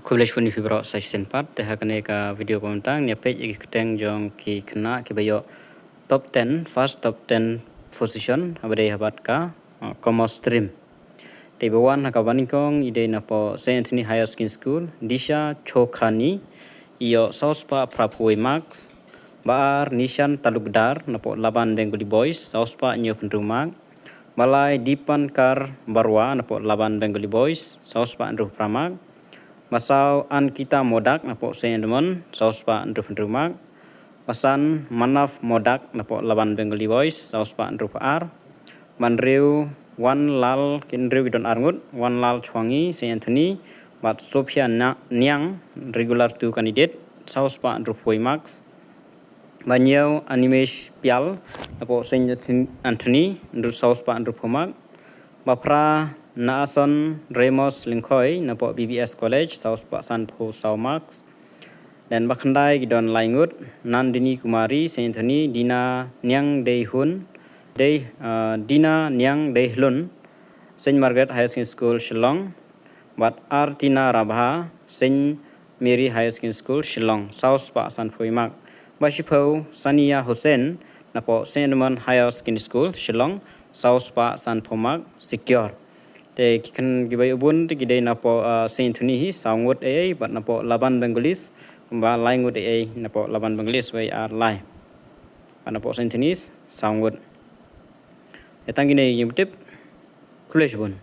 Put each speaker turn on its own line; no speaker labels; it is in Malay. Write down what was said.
Kuliah pun fibro section part teh kene ka video kontang nya page iki keteng jong ki kena ki bayo top 10 first top 10 position abade habat ka commerce stream te bawan ka banikong ide na po Saint Anthony Higher Skin School Disha Chokhani iyo sauspa prapoi max bar nishan talukdar na po laban Bengali boys sauspa nyo pendrumak balai dipan kar barwa na po laban Bengali boys sauspa andruh pramak Masau an kita modak napo Saint-Edmond saus pa andrup andrumak pasan manaf modak napo laban Bengali boys saus pa andrup ar manriu wan lal kinriu idon arngut wan lal chwangi Saint Anthony bat Sophia Niang regular 2 candidate saus pa andrup poi max banyau animesh pial napo Saint Anthony andrup saus pa andrup pomak bapra Naason Ramos Lingkoi napo BBS College Saus Pak Sanpo Saumax dan bakandai gidon laingut Nandini Kumari Saint Anthony Dina Nyang Dehun Dina Nyang Dehlun Saint Margaret Higher Secondary School Shillong bat Artina Rabha Saint Mary Higher Secondary School Shillong Saus Pak Sanpo Imak Bashipau Sania Hussein napo Saint Edmund Higher Secondary School Shillong Saus Pak Sanpo Mak secure te kikan gibai ubun te gidai napo Saint Anthony hi saungut ai bat napo laban Bengalis ba laingut ai napo laban Bengalis wai ar lai bat napo Saint Anthony saungut etang gine yimtip kuliah bun